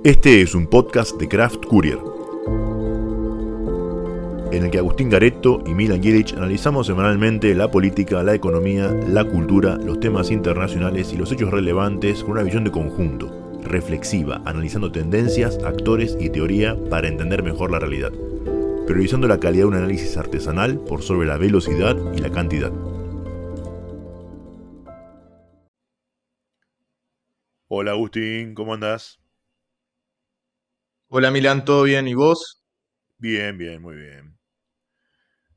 Este es un podcast de Craft Courier, en el que Agustín Garetto y Milan Jelic analizamos semanalmente la política, la economía, la cultura, los temas internacionales y los hechos relevantes con una visión de conjunto, reflexiva, analizando tendencias, actores y teoría para entender mejor la realidad, priorizando la calidad de un análisis artesanal por sobre la velocidad y la cantidad. Hola Agustín, ¿cómo andás? Hola Milán, ¿todo bien? ¿Y vos? Bien, muy bien.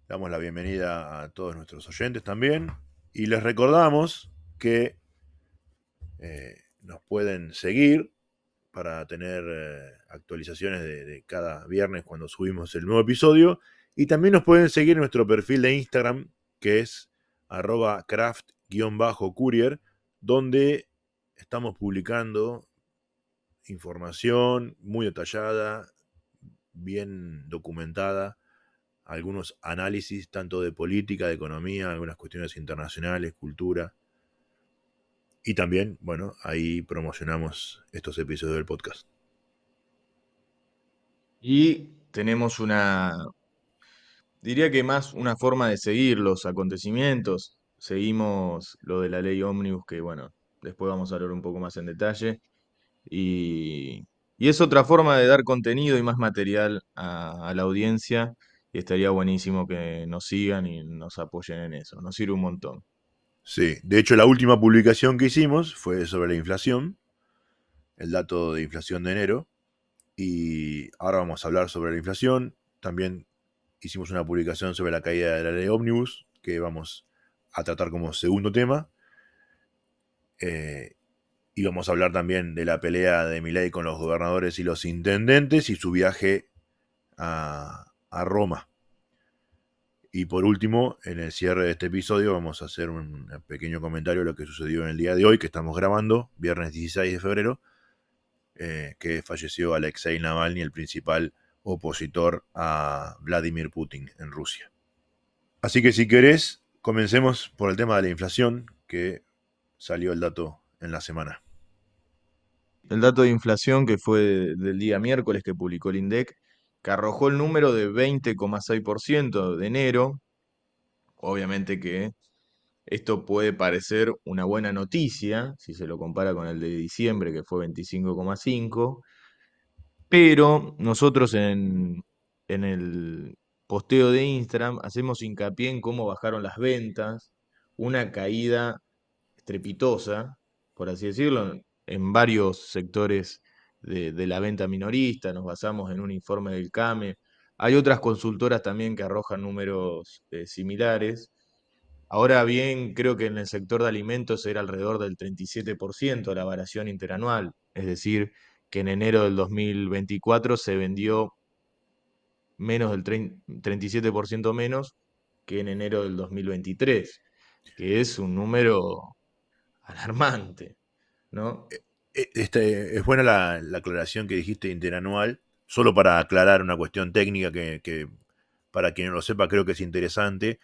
Damos la bienvenida a todos nuestros oyentes también y les recordamos que nos pueden seguir para tener actualizaciones de cada viernes cuando subimos el nuevo episodio, y también nos pueden seguir en nuestro perfil de Instagram, que es @craft_courier, donde estamos publicando información muy detallada, bien documentada, algunos análisis tanto de política, de economía, algunas cuestiones internacionales, cultura. Y también, bueno, ahí promocionamos estos episodios del podcast. Y tenemos diría que más una forma de seguir los acontecimientos. Seguimos lo de la ley Ómnibus, que bueno, después vamos a hablar un poco más en detalle. Y, y es otra forma de dar contenido y más material a la audiencia. Y estaría buenísimo que nos sigan y nos apoyen en eso. Nos sirve un montón. Sí, de hecho la última publicación que hicimos fue sobre la inflación, el dato de inflación de enero, y ahora vamos a hablar sobre la inflación. También hicimos una publicación sobre la caída de la ley Omnibus, que vamos a tratar como segundo tema. Eh, y vamos a hablar también de la pelea de Milei con los gobernadores y los intendentes y su viaje a Roma. Y por último, en el cierre de este episodio vamos a hacer un pequeño comentario de lo que sucedió en el día de hoy, que estamos grabando, viernes 16 de febrero, que falleció Alexei Navalny, el principal opositor a Vladimir Putin en Rusia. Así que si querés, comencemos por el tema de la inflación, que salió el dato en la semana. El dato de inflación que fue del día miércoles que publicó el INDEC, que arrojó el número de 20,6% de enero. Obviamente que esto puede parecer una buena noticia si se lo compara con el de diciembre, que fue 25,5, pero nosotros en el posteo de Instagram hacemos hincapié en cómo bajaron las ventas, una caída estrepitosa, por así decirlo, en varios sectores de la venta minorista. Nos basamos en un informe del CAME. Hay otras consultoras también que arrojan números similares. Ahora bien, creo que en el sector de alimentos era alrededor del 37% la variación interanual, es decir, que en enero del 2024 se vendió menos del 37% menos que en enero del 2023, que es un número alarmante, ¿no? Es buena la aclaración que dijiste interanual, solo para aclarar una cuestión técnica que para quien no lo sepa creo que es interesante.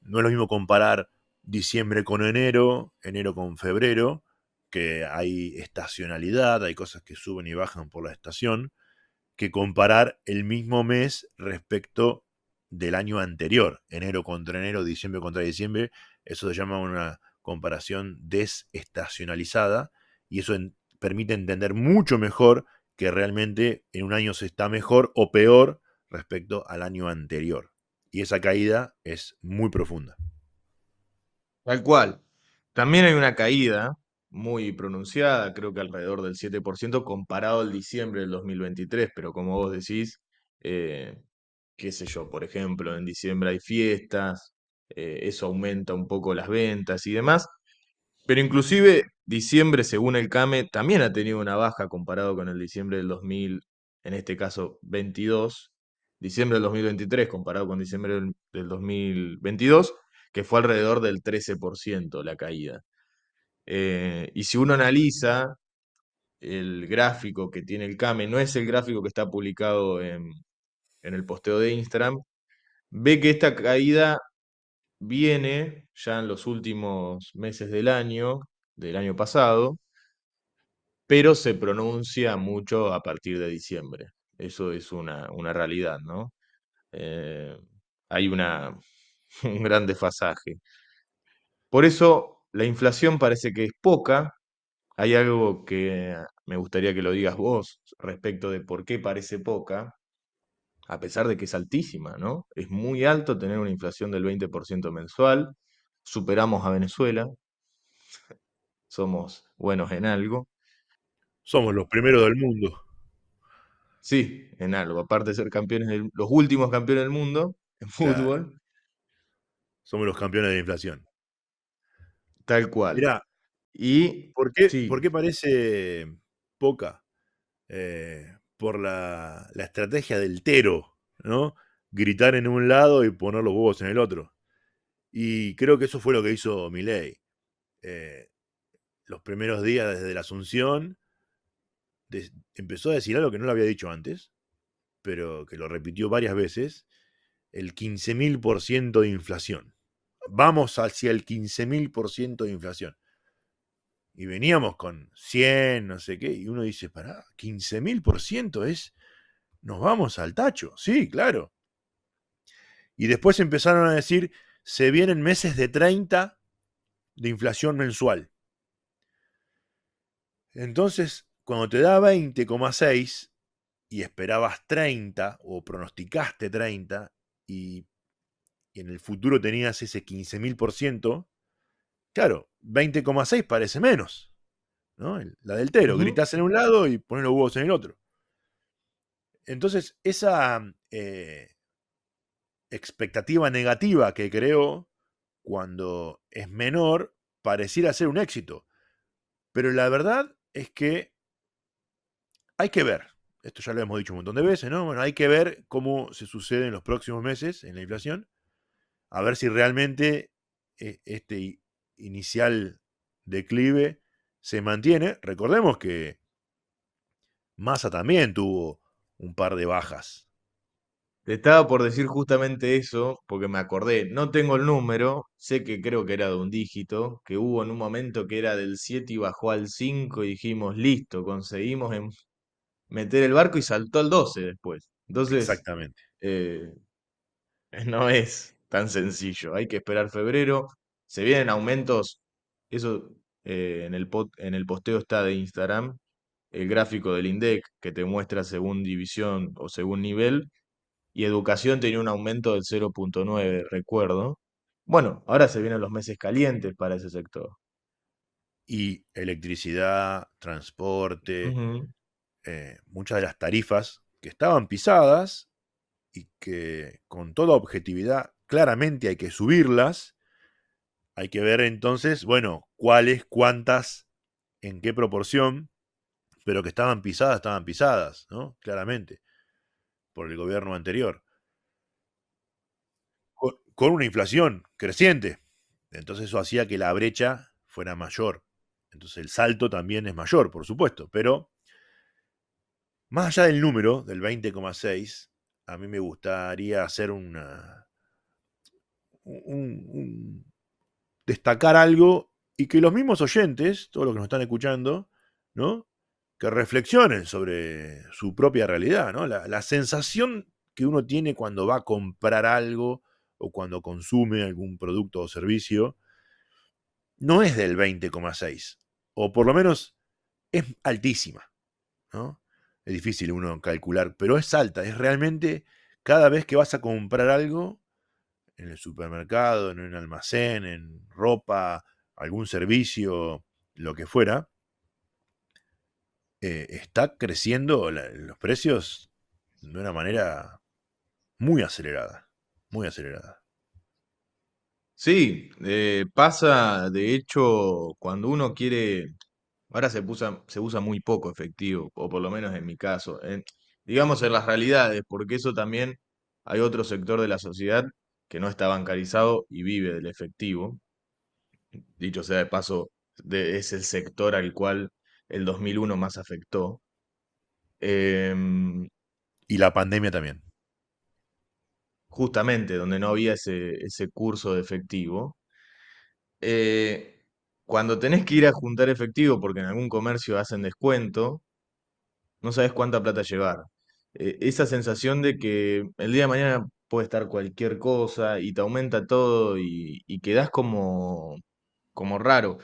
No es lo mismo comparar diciembre con enero, enero con febrero, que hay estacionalidad, hay cosas que suben y bajan por la estación, que comparar el mismo mes respecto del año anterior, enero contra enero, diciembre contra diciembre. Eso se llama una comparación desestacionalizada, y eso permite entender mucho mejor que realmente en un año se está mejor o peor respecto al año anterior. Y esa caída es muy profunda. Tal cual. También hay una caída muy pronunciada, creo que alrededor del 7% comparado al diciembre del 2023, pero como vos decís, eh, qué sé yo, por ejemplo, en diciembre hay fiestas, eso aumenta un poco las ventas y demás, pero inclusive diciembre, según el CAME, también ha tenido una baja comparado con el diciembre del 2000, en este caso 22, diciembre del 2023 comparado con diciembre del 2022, que fue alrededor del 13% la caída. Y si uno analiza el gráfico que tiene el CAME, no es el gráfico que está publicado en el posteo de Instagram, ve que esta caída viene ya en los últimos meses del año pasado, pero se pronuncia mucho a partir de diciembre. Eso es una realidad, ¿no? Eh, hay un gran desfasaje. Por eso la inflación parece que es poca. Hay algo que me gustaría que lo digas vos respecto de por qué parece poca, a pesar de que es altísima, ¿no? Es muy alto tener una inflación del 20% mensual. Superamos a Venezuela, somos buenos en algo. Somos los primeros del mundo. Sí, en algo. Aparte de ser los últimos campeones del mundo en Claro, fútbol, somos los campeones de la inflación. tal cual. Mirá, Y por sí, qué parece poca? Por la estrategia del tero, ¿no? Gritar en un lado y poner los huevos en el otro. Y creo que eso fue lo que hizo Milei. Eh, los primeros días desde la Asunción empezó a decir algo que no lo había dicho antes, pero que lo repitió varias veces, el 15.000% de inflación. Vamos hacia el 15.000% de inflación. Y veníamos con 100, no sé qué, y uno dice, pará, 15.000% es, nos vamos al tacho. Sí, claro. Y después empezaron a decir, se vienen meses de 30 de inflación mensual. Entonces, cuando te da 20,6 y esperabas 30 o pronosticaste 30 y, y en el futuro tenías ese 15.000%, claro, 20,6 parece menos, ¿no? La del tero, ujú. gritás en un lado y pones los huevos en el otro. Entonces, esa expectativa negativa que creó cuando es menor pareciera ser un éxito. Pero la verdad es que hay que ver, esto ya lo hemos dicho un montón de veces, ¿no? Bueno, hay que ver cómo se sucede en los próximos meses en la inflación, a ver si realmente este inicial declive se mantiene. Recordemos que Massa también tuvo un par de bajas. Te estaba por decir justamente eso, porque me acordé, no tengo el número, sé que creo que era de un dígito, que hubo en un momento que era del 7 y bajó al 5 y dijimos, listo, conseguimos meter el barco y saltó al 12 después. Entonces, Exactamente. eh, no es tan sencillo, hay que esperar febrero, se vienen aumentos, eso en el posteo está de Instagram, el gráfico del INDEC que te muestra según división o según nivel. Y educación tenía un aumento del 0,9, recuerdo. Bueno, ahora se vienen los meses calientes para ese sector. Y electricidad, transporte, Ujú. muchas de las tarifas que estaban pisadas y que con toda objetividad claramente hay que subirlas. Hay que ver entonces, bueno, cuáles, cuántas, en qué proporción, pero que estaban pisadas, ¿no? Claramente, por el gobierno anterior. Con una inflación creciente. Entonces eso hacía que la brecha fuera mayor. Entonces el salto también es mayor, por supuesto. Pero más allá del número, del 20,6, a mí me gustaría hacer un destacar algo y que los mismos oyentes, todos los que nos están escuchando, ¿no? Que reflexionen sobre su propia realidad, ¿no? La sensación que uno tiene cuando va a comprar algo o cuando consume algún producto o servicio no es del 20,6, o por lo menos es altísima, ¿no? Es difícil uno calcular, pero es alta, es realmente cada vez que vas a comprar algo, en el supermercado, en un almacén, en ropa, algún servicio, lo que fuera, está creciendo los precios de una manera muy acelerada, muy acelerada. Sí, pasa, de hecho, cuando uno quiere, ahora se usa muy poco efectivo, o por lo menos en mi caso, digamos en las realidades, porque eso también hay otro sector de la sociedad que no está bancarizado y vive del efectivo. Dicho sea de paso, es el sector al cual el 2001 más afectó. Em, Y la pandemia también. Justamente donde no había ese curso de efectivo. Eh, cuando tenés que ir a juntar efectivo porque en algún comercio hacen descuento, no sabes cuánta plata llevar. Esa sensación de que el día de mañana puede estar cualquier cosa y te aumenta todo y quedás como raro.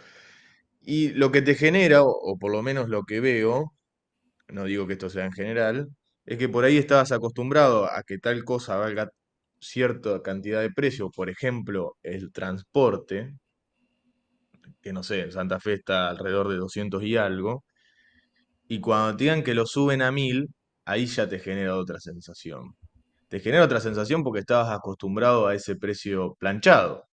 Y lo que te genera, o por lo menos lo que veo, no digo que esto sea en general, es que por ahí estabas acostumbrado a que tal cosa valga cierta cantidad de precio, por ejemplo, el transporte, que no sé, en Santa Fe está alrededor de 200 y algo, y cuando te digan que lo suben a 1000, ahí ya te genera otra sensación. Te genera otra sensación porque estabas acostumbrado a ese precio planchado.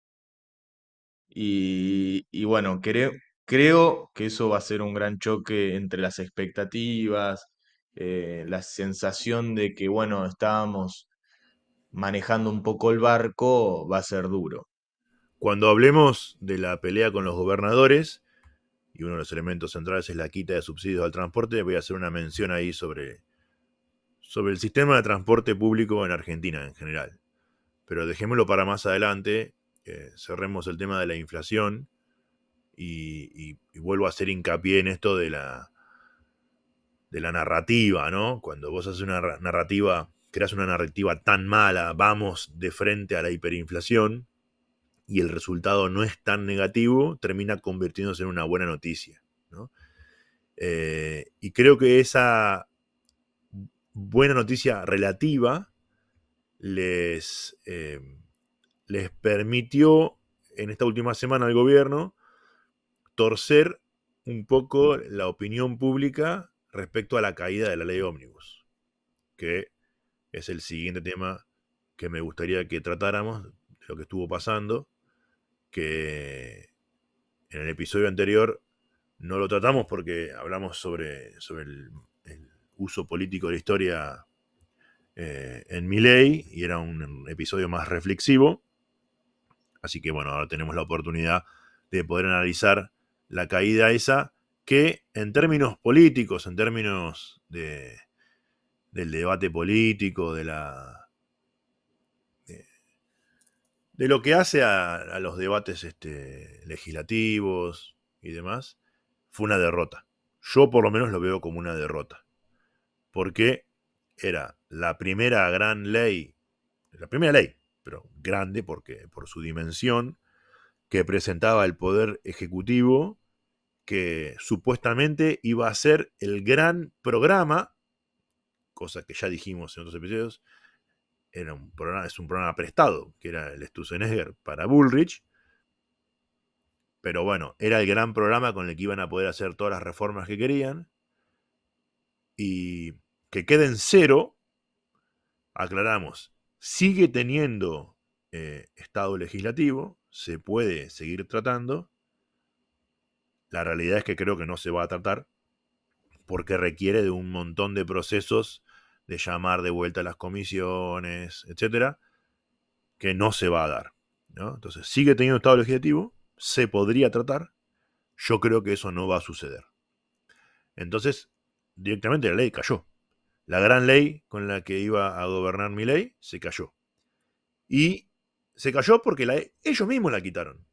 Y bueno, creo que eso va a ser un gran choque entre las expectativas, la sensación de que, bueno, estábamos manejando un poco el barco, va a ser duro. Cuando hablemos de la pelea con los gobernadores, y uno de los elementos centrales es la quita de subsidios al transporte, voy a hacer una mención ahí sobre el sistema de transporte público en Argentina en general. Pero dejémoslo para más adelante, cerremos el tema de la inflación y vuelvo a hacer hincapié en esto de la narrativa, ¿no? Cuando vos haces una narrativa, creas una narrativa tan mala, vamos de frente a la hiperinflación, y el resultado no es tan negativo, termina convirtiéndose en una buena noticia, ¿no? Y creo que esa buena noticia relativa les permitió en esta última semana al gobierno torcer un poco la opinión pública respecto a la caída de la ley ómnibus, que es el siguiente tema que me gustaría que tratáramos, de lo que estuvo pasando, que en el episodio anterior no lo tratamos porque hablamos sobre el uso político de la historia en Milei y era un episodio más reflexivo. Así que bueno, ahora tenemos la oportunidad de poder analizar la caída esa que en términos políticos, en términos del debate político, de, de lo que hace a los debates legislativos y demás, fue una derrota. Yo por lo menos lo veo como una derrota. Porque era la primera ley, pero grande porque por su dimensión, que presentaba el Poder Ejecutivo, que supuestamente iba a ser el gran programa, cosa que ya dijimos en otros episodios, es un programa prestado, que era el Sturzenegger para Bullrich, pero bueno, era el gran programa con el que iban a poder hacer todas las reformas que querían, y que quede en cero, aclaramos, sigue teniendo estado legislativo, se puede seguir tratando. La realidad es que creo que no se va a tratar porque requiere de un montón de procesos de llamar de vuelta a las comisiones, etcétera, que no se va a dar, ¿no? Entonces, sigue teniendo estado legislativo, se podría tratar, yo creo que eso no va a suceder. Entonces, directamente la ley cayó. La gran ley con la que iba a gobernar mi ley se cayó. Y se cayó porque ellos mismos la quitaron,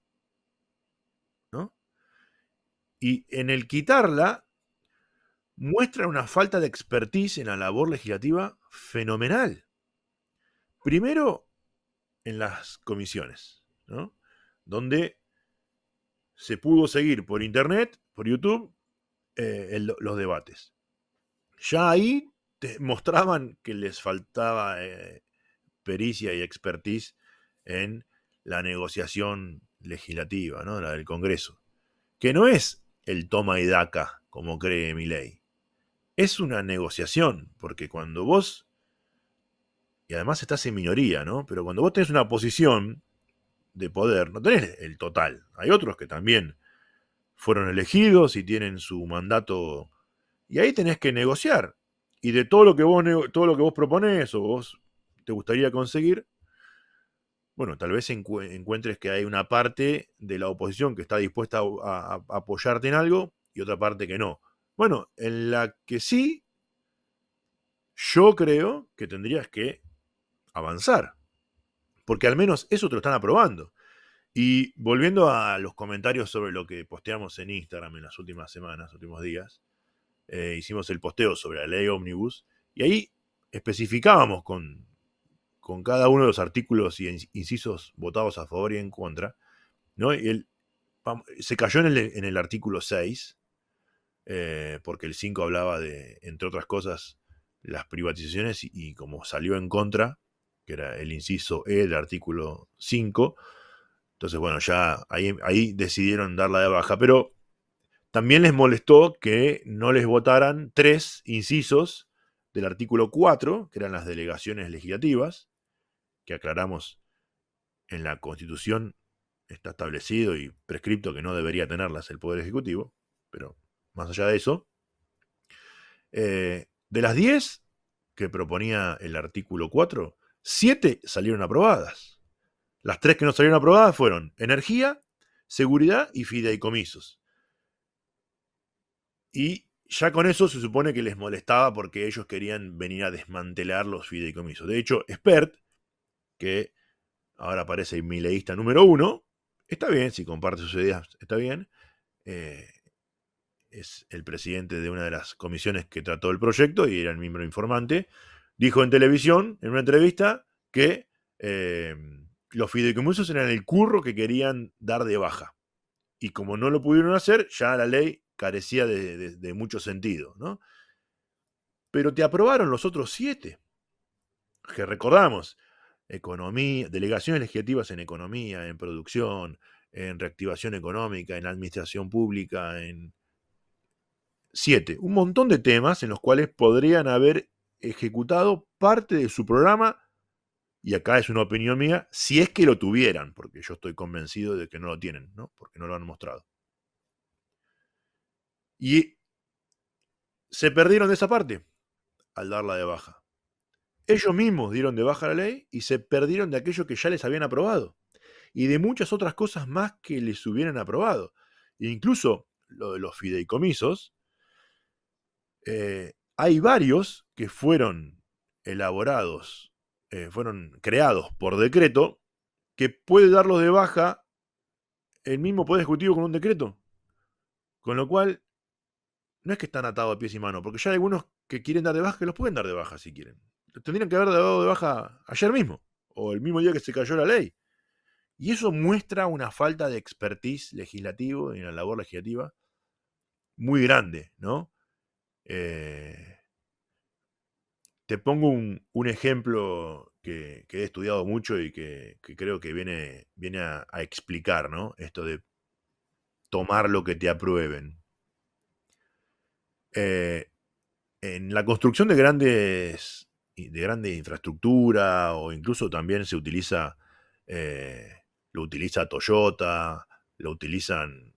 ¿no? Y en el quitarla muestra una falta de expertise en la labor legislativa fenomenal. Primero, en las comisiones, ¿no? Donde se pudo seguir por internet, por YouTube, los debates. Ya ahí te mostraban que les faltaba pericia y expertise en la negociación legislativa, ¿no? La del Congreso. Que no es el toma y daca, como cree Milei. Es una negociación, porque cuando vos, y además estás en minoría, ¿no? Pero cuando vos tenés una posición de poder, no tenés el total. Hay otros que también fueron elegidos y tienen su mandato, y ahí tenés que negociar. Y de todo lo que vos proponés o vos te gustaría conseguir, bueno, tal vez encuentres que hay una parte de la oposición que está dispuesta a apoyarte en algo y otra parte que no. Bueno, en la que sí, yo creo que tendrías que avanzar, porque al menos eso te lo están aprobando. Y volviendo a los comentarios sobre lo que posteamos en Instagram en las últimas semanas, últimos días, hicimos el posteo sobre la ley Omnibus y ahí especificábamos con cada uno de los artículos y incisos votados a favor y en contra, ¿no? Y se cayó en el artículo 6, porque el 5 hablaba de, entre otras cosas, las privatizaciones y como salió en contra, que era el inciso E del artículo 5, entonces bueno, ya ahí decidieron darla de baja, pero también les molestó que no les votaran 3 incisos del artículo 4, que eran las delegaciones legislativas, que aclaramos en la Constitución está establecido y prescripto que no debería tenerlas el Poder Ejecutivo, pero más allá de eso, de las 10 que proponía el artículo 4, 7 salieron aprobadas. Las 3 que no salieron aprobadas fueron energía, seguridad y fideicomisos. Y ya con eso se supone que les molestaba porque ellos querían venir a desmantelar los fideicomisos. De hecho, Spert, que ahora parece mileísta número 1, está bien, si comparte sus ideas, está bien. Es el presidente de una de las comisiones que trató el proyecto y era el miembro informante. Dijo en televisión, en una entrevista, que los fideicomisos eran el curro que querían dar de baja. Y como no lo pudieron hacer, ya la ley carecía de mucho sentido, ¿no? Pero te aprobaron los otros 7, que recordamos, economía, delegaciones legislativas en economía, en producción, en reactivación económica, en administración pública, en 7, un montón de temas en los cuales podrían haber ejecutado parte de su programa, y acá es una opinión mía, si es que lo tuvieran, porque yo estoy convencido de que no lo tienen, ¿no? Porque no lo han mostrado. Y se perdieron de esa parte al darla de baja. Ellos mismos dieron de baja la ley y se perdieron de aquello que ya les habían aprobado. Y de muchas otras cosas más que les hubieran aprobado. E incluso lo de los fideicomisos, hay varios que fueron elaborados, fueron creados por decreto, que puede darlos de baja el mismo Poder Ejecutivo con un decreto. Con lo cual, no es que están atados a pies y manos, porque ya hay algunos que quieren dar de baja que los pueden dar de baja si quieren. Tendrían que haber dado de baja ayer mismo, o el mismo día que se cayó la ley. Y eso muestra una falta de expertise legislativo en la labor legislativa muy grande, ¿no? Te pongo un ejemplo que he estudiado mucho y que creo que viene a explicar, ¿no? Esto de tomar lo que te aprueben. En la construcción de grande infraestructura, o incluso también se utiliza, lo utiliza Toyota, lo utilizan,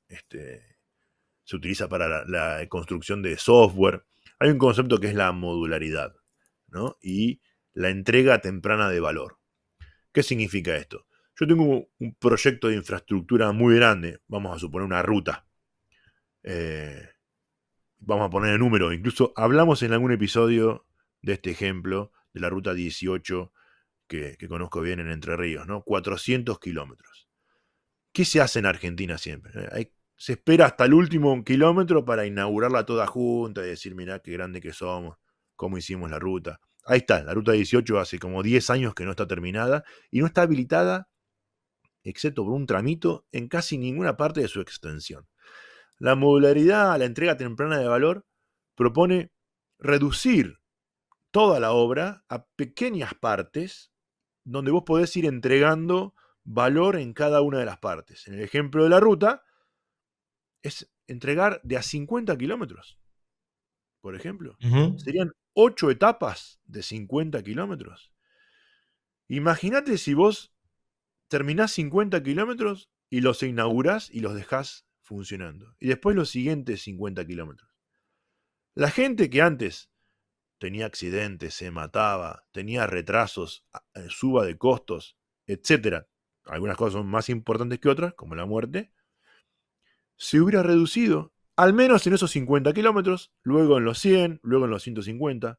se utiliza para la construcción de software. Hay un concepto que es la modularidad, ¿no? Y la entrega temprana de valor. ¿Qué significa esto? Yo tengo un proyecto de infraestructura muy grande, vamos a suponer una ruta. Vamos a poner el número, incluso hablamos en algún episodio de este ejemplo, de la ruta 18, que conozco bien en Entre Ríos, ¿no? 400 kilómetros. ¿Qué se hace en Argentina siempre? Se espera hasta el último kilómetro para inaugurarla toda junta y decir, mirá qué grande que somos, cómo hicimos la ruta. Ahí está, la ruta 18 hace como 10 años que no está terminada y no está habilitada, excepto por un tramito, en casi ninguna parte de su extensión. La modularidad, la entrega temprana de valor, propone reducir toda la obra a pequeñas partes donde vos podés ir entregando valor en cada una de las partes. En el ejemplo de la ruta, es entregar de a 50 kilómetros, por ejemplo. Serían 8 etapas de 50 kilómetros. Imagínate si vos terminás 50 kilómetros y los inaugurás y los dejás funcionando. Y después los siguientes 50 kilómetros. La gente que antes tenía accidentes, se mataba, tenía retrasos, suba de costos, etc. Algunas cosas son más importantes que otras, como la muerte. Se hubiera reducido, al menos en esos 50 kilómetros, luego en los 100, luego en los 150.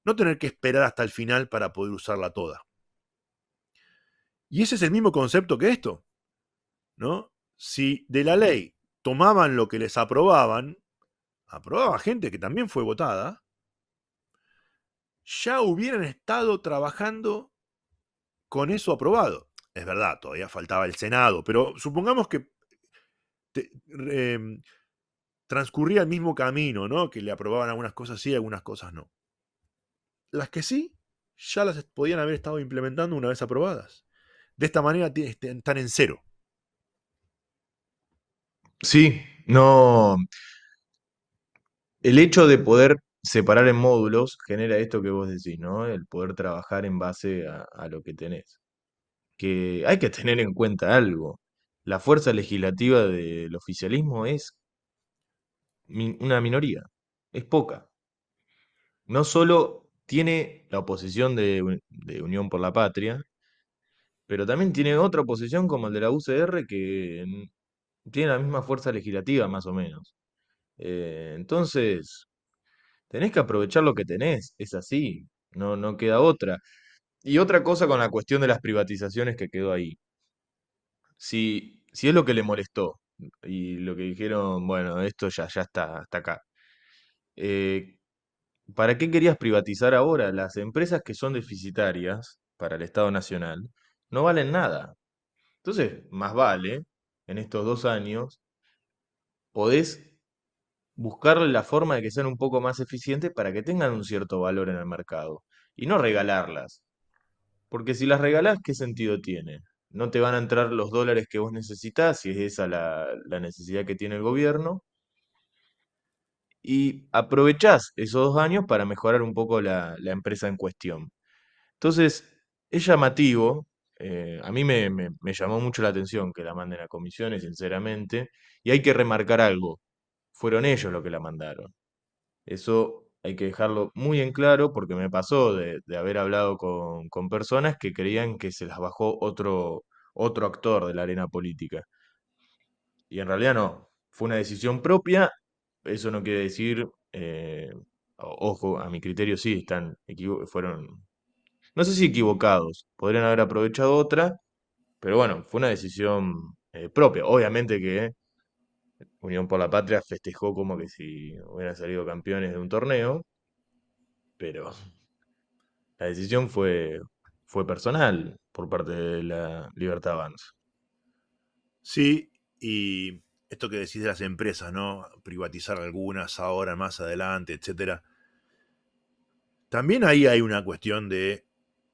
No tener que esperar hasta el final para poder usarla toda. Y ese es el mismo concepto que esto. ¿no? Si de la ley tomaban lo que les aprobaban, aprobaba gente que también fue votada, ya hubieran estado trabajando con eso aprobado. Es verdad, todavía faltaba el Senado, pero supongamos que te, eh, transcurría el mismo camino, ¿no? Que le aprobaban algunas cosas sí, algunas cosas no. Las que sí, ya las podían haber estado implementando una vez aprobadas. De esta manera están en cero. Sí, no. El hecho de poder separar en módulos genera esto que vos decís, ¿no? El poder trabajar en base a lo que tenés. Que hay que tener en cuenta algo. La fuerza legislativa del oficialismo es una minoría, es poca. No solo tiene la oposición de Unión por la Patria, pero también tiene otra oposición como el de la UCR que tiene la misma fuerza legislativa más o menos. Entonces, tenés que aprovechar lo que tenés, es así, no queda otra. Y otra cosa con la cuestión de las privatizaciones que quedó ahí. Si es lo que le molestó y lo que dijeron, bueno, esto ya está, hasta acá. eh, ¿Para qué querías privatizar ahora? Las empresas que son deficitarias para el Estado Nacional no valen nada. Entonces, más vale, en estos 2 años, podés buscarle la forma de que sean un poco más eficientes para que tengan un cierto valor en el mercado y no regalarlas. Porque si las regalás, ¿qué sentido tiene? No te van a entrar los dólares que vos necesitas, si es esa la necesidad que tiene el gobierno, y aprovechás esos 2 años para mejorar un poco la empresa en cuestión. Entonces, es llamativo, a mí me llamó mucho la atención que la manden a comisiones, sinceramente, y hay que remarcar algo, fueron ellos los que la mandaron. Eso hay que dejarlo muy en claro porque me pasó de haber hablado con personas que creían que se las bajó otro actor de la arena política. Y en realidad no, fue una decisión propia. Eso no quiere decir, ojo, a mi criterio sí, fueron, no sé si equivocados, podrían haber aprovechado otra, pero bueno, fue una decisión propia. Obviamente que Unión por la Patria festejó como que si hubieran salido campeones de un torneo, pero la decisión fue personal por parte de la Libertad Avanza. Sí, y esto que decís de las empresas, ¿no? Privatizar algunas ahora, más adelante, etcétera. También ahí hay una cuestión de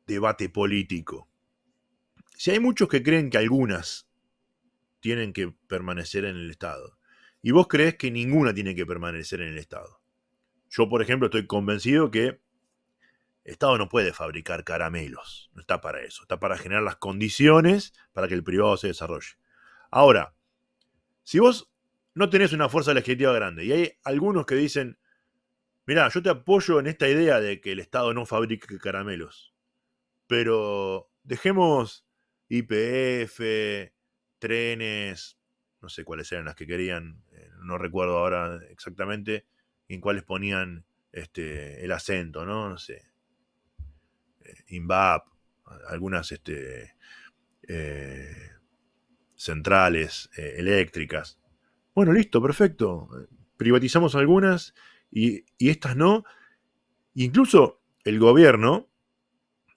debate político. Si hay muchos que creen que algunas tienen que permanecer en el Estado, y vos crees que ninguna tiene que permanecer en el Estado. Yo, por ejemplo, estoy convencido que el Estado no puede fabricar caramelos, no está para eso, está para generar las condiciones para que el privado se desarrolle. Ahora, si vos no tenés una fuerza legislativa grande y hay algunos que dicen, mirá, yo te apoyo en esta idea de que el Estado no fabrique caramelos, pero dejemos YPF, trenes, no sé cuáles eran las que querían, no recuerdo ahora exactamente en cuáles ponían el acento, ¿no? No sé, INVAP, algunas eh, centrales eléctricas. Bueno, listo, perfecto. Privatizamos algunas y estas no. Incluso el gobierno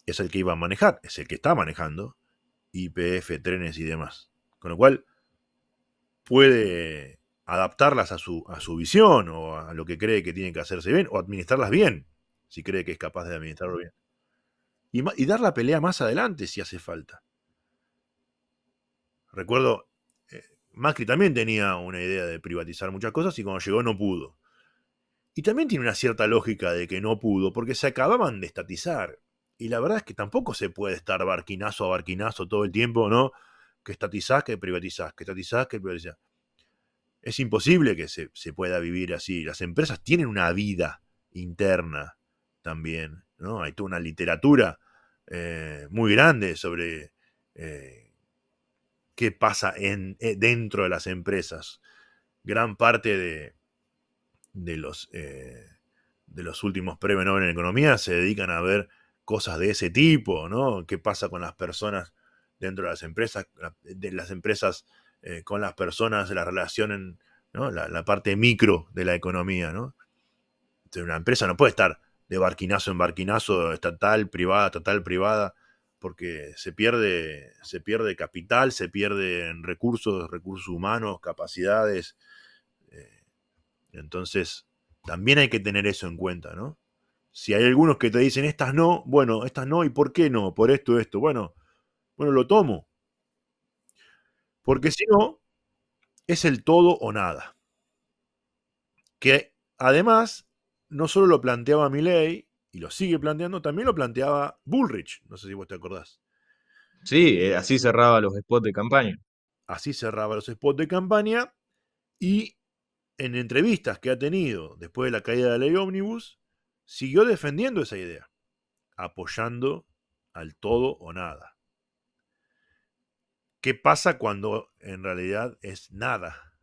es el que iba a manejar, es el que está manejando YPF, trenes y demás. Con lo cual puede adaptarlas a su visión o a lo que cree que tiene que hacerse bien o administrarlas bien, si cree que es capaz de administrarlo bien. Y dar la pelea más adelante si hace falta. Recuerdo, Macri también tenía una idea de privatizar muchas cosas y cuando llegó no pudo. Y también tiene una cierta lógica de que no pudo, porque se acababan de estatizar. Y la verdad es que tampoco se puede estar barquinazo a barquinazo todo el tiempo, ¿no? Que estatizás, que privatizás, que estatizás, que privatizás. Es imposible que se pueda vivir así. Las empresas tienen una vida interna también, ¿no? Hay toda una literatura muy grande sobre qué pasa dentro de las empresas. Gran parte de los, eh, de los últimos premios Nobel en economía se dedican a ver cosas de ese tipo, ¿no? ¿Qué pasa con las personas dentro de las empresas con las personas, la relación en, ¿no? La parte micro de la economía, ¿no? Entonces, una empresa no puede estar de barquinazo en barquinazo, estatal, privada, porque se pierde capital, se pierden recursos humanos, capacidades. eh, entonces, también hay que tener eso en cuenta, ¿no? Si hay algunos que te dicen estas no, bueno, estas no, ¿y por qué no? Por esto. Bueno, lo tomo. Porque si no, es el todo o nada. Que además, no solo lo planteaba Milley, y lo sigue planteando, también lo planteaba Bullrich. No sé si vos te acordás. Sí, así cerraba los spots de campaña. Así cerraba los spots de campaña y en entrevistas que ha tenido después de la caída de la ley Omnibus, siguió defendiendo esa idea, apoyando al todo o nada. ¿Qué pasa cuando en realidad es nada,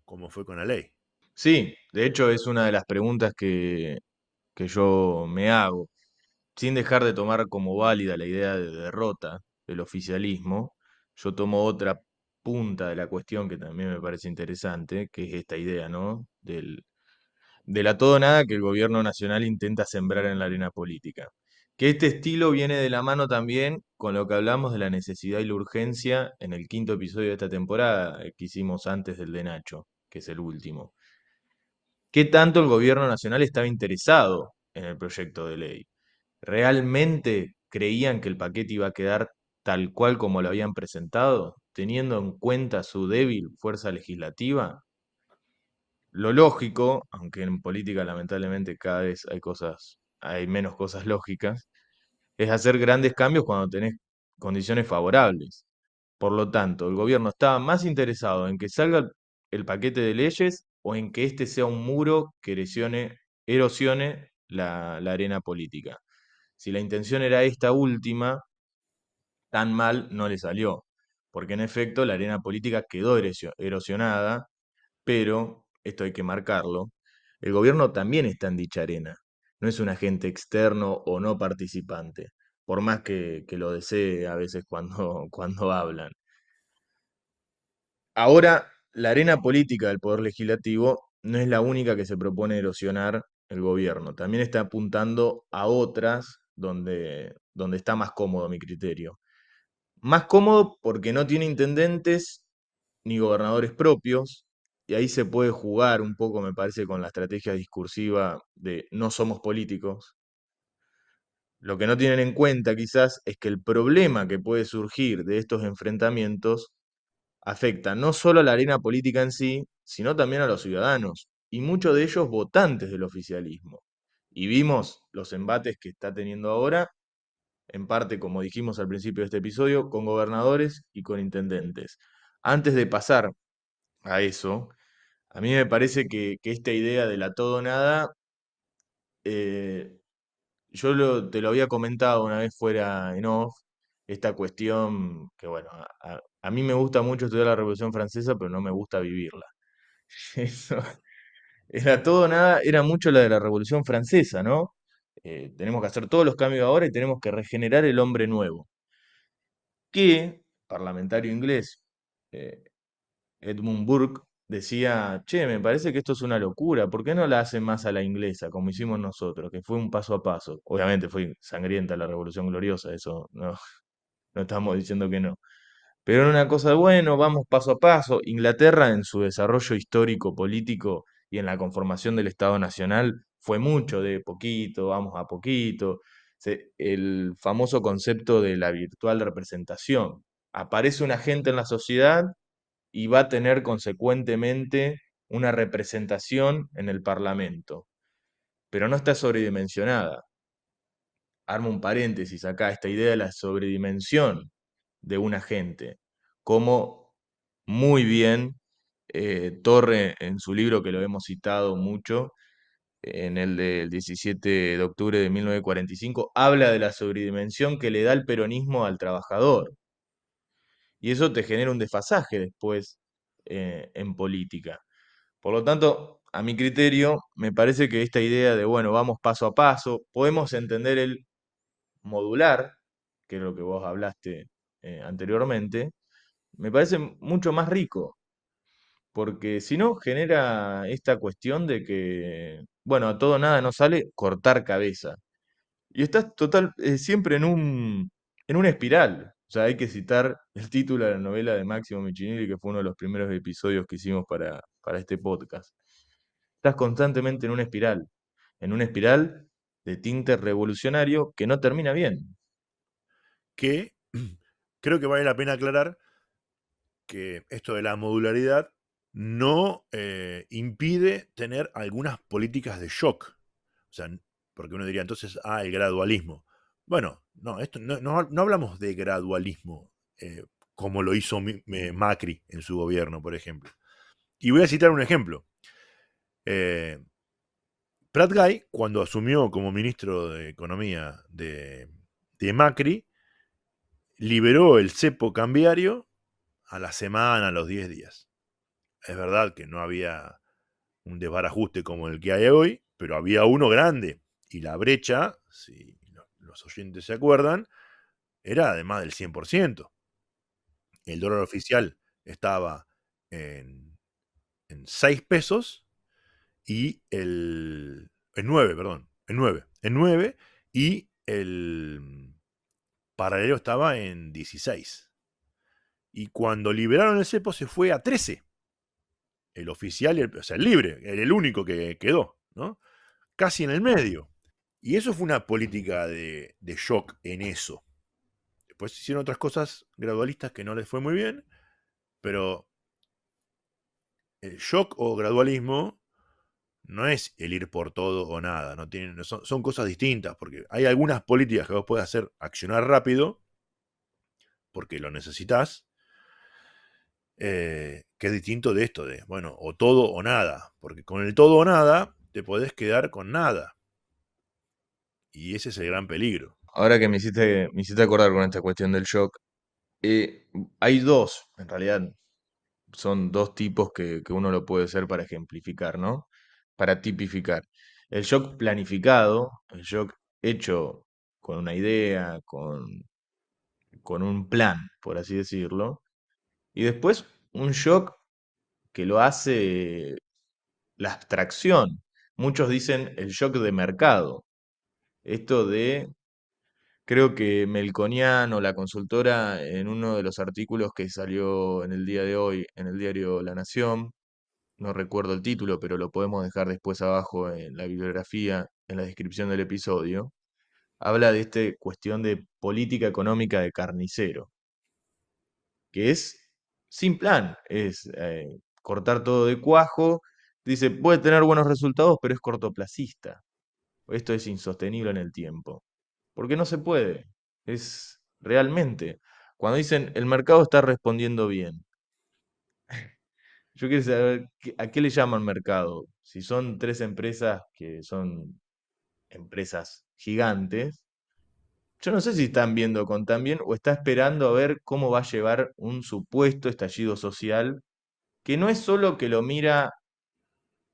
como fue con la ley? Sí, de hecho es una de las preguntas que yo me hago. Sin dejar de tomar como válida la idea de derrota del oficialismo, yo tomo otra punta de la cuestión que también me parece interesante, que es esta idea, ¿no? De la todo nada que el gobierno nacional intenta sembrar en la arena política. Que este estilo viene de la mano también con lo que hablamos de la necesidad y la urgencia en el quinto episodio de esta temporada, que hicimos antes del de Nacho, que es el último. ¿Qué tanto el gobierno nacional estaba interesado en el proyecto de ley? ¿Realmente creían que el paquete iba a quedar tal cual como lo habían presentado, teniendo en cuenta su débil fuerza legislativa? Lo lógico, aunque en política lamentablemente cada vez hay menos cosas lógicas, es hacer grandes cambios cuando tenés condiciones favorables. Por lo tanto, el gobierno estaba más interesado en que salga el paquete de leyes o en que este sea un muro que erosione la arena política. Si la intención era esta última, tan mal no le salió, porque en efecto la arena política quedó erosionada, pero, esto hay que marcarlo, el gobierno también está en dicha arena, no es un agente externo o no participante, por más que lo desee a veces cuando, cuando hablan. Ahora, la arena política del Poder Legislativo no es la única que se propone erosionar el gobierno, también está apuntando a otras donde está más cómodo mi criterio. Más cómodo porque no tiene intendentes ni gobernadores propios, y ahí se puede jugar un poco, me parece, con la estrategia discursiva de no somos políticos. Lo que no tienen en cuenta quizás es que el problema que puede surgir de estos enfrentamientos afecta no solo a la arena política en sí, sino también a los ciudadanos, y muchos de ellos votantes del oficialismo. Y vimos los embates que está teniendo ahora, en parte, como dijimos al principio de este episodio, con gobernadores y con intendentes. Antes de pasar a eso, a mí me parece que esta idea de la todo o nada, eh, te lo había comentado una vez fuera en off, esta cuestión que, bueno, a mí me gusta mucho estudiar la Revolución Francesa, pero no me gusta vivirla. Eso, era todo o nada, era mucho la de la Revolución Francesa, ¿no? Tenemos que hacer todos los cambios ahora y tenemos que regenerar el hombre nuevo. Que, parlamentario inglés, eh, Edmund Burke decía, che, me parece que esto es una locura, ¿por qué no la hacen más a la inglesa, como hicimos nosotros, que fue un paso a paso? Obviamente fue sangrienta la Revolución Gloriosa, eso no, no estamos diciendo que no. Pero era una cosa de, bueno, vamos paso a paso. Inglaterra en su desarrollo histórico, político y en la conformación del Estado Nacional fue mucho de poquito, vamos a poquito. El famoso concepto de la virtual representación. Aparece un agente en la sociedad y va a tener consecuentemente una representación en el Parlamento, pero no está sobredimensionada. Armo un paréntesis acá, esta idea de la sobredimensión de un agente, como muy bien Torre en su libro que lo hemos citado mucho, en el del 17 de octubre de 1945, habla de la sobredimensión que le da el peronismo al trabajador. Y eso te genera un desfasaje después en política. Por lo tanto, a mi criterio, me parece que esta idea de, bueno, vamos paso a paso, podemos entender el modular, que es lo que vos hablaste anteriormente, me parece mucho más rico, porque si no genera esta cuestión de que, bueno, a todo nada no sale cortar cabeza. Y estás siempre en una espiral. O sea, hay que citar el título de la novela de Máximo Michinelli, que fue uno de los primeros episodios que hicimos para este podcast. Estás constantemente en una espiral de tinte revolucionario que no termina bien. Que creo que vale la pena aclarar que esto de la modularidad no impide tener algunas políticas de shock. O sea, porque uno diría entonces, el gradualismo. Bueno, no, esto no hablamos de gradualismo como lo hizo Macri en su gobierno, por ejemplo. Y voy a citar un ejemplo. Eh, Prat Guy, cuando asumió como ministro de Economía de Macri, liberó el cepo cambiario a la semana, a los 10 días. Es verdad que no había un desbarajuste como el que hay hoy, pero había uno grande. Y la brecha, si los oyentes se acuerdan, era de más del 100%. El dólar oficial estaba en, en 6 pesos y en 9, perdón, en nueve y el paralelo estaba en 16. Y cuando liberaron el cepo se fue a 13. El oficial, o sea, el libre, era el único que quedó, ¿no? Casi en el medio. Y eso fue una política de shock en eso. Después hicieron otras cosas gradualistas que no les fue muy bien, pero el shock o gradualismo no es el ir por todo o nada, no tienen, son cosas distintas, porque hay algunas políticas que vos podés hacer accionar rápido, porque lo necesitas, que es distinto de esto, de, bueno, o todo o nada, porque con el todo o nada te podés quedar con nada, y ese es el gran peligro. Ahora que me hiciste acordar con esta cuestión del shock, hay dos, en realidad, son dos tipos que uno lo puede hacer para ejemplificar, ¿no? Para tipificar. El shock planificado, el shock hecho con una idea, con un plan, por así decirlo. Y después un shock que lo hace la abstracción. Muchos dicen el shock de mercado. Esto de, creo que Melconian o la consultora, en uno de los artículos que salió en el día de hoy en el diario La Nación, no recuerdo el título, pero lo podemos dejar después abajo en la bibliografía, en la descripción del episodio, habla de esta cuestión de política económica de carnicero, que es sin plan, es cortar todo de cuajo, dice, puede tener buenos resultados, pero es cortoplacista. Esto es insostenible en el tiempo, porque no se puede, es realmente, cuando dicen el mercado está respondiendo bien, yo quiero saber a qué le llaman mercado. Si son tres empresas que son empresas gigantes, yo no sé si están viendo con tan bien o está esperando a ver cómo va a llevar un supuesto estallido social, que no es solo que lo mira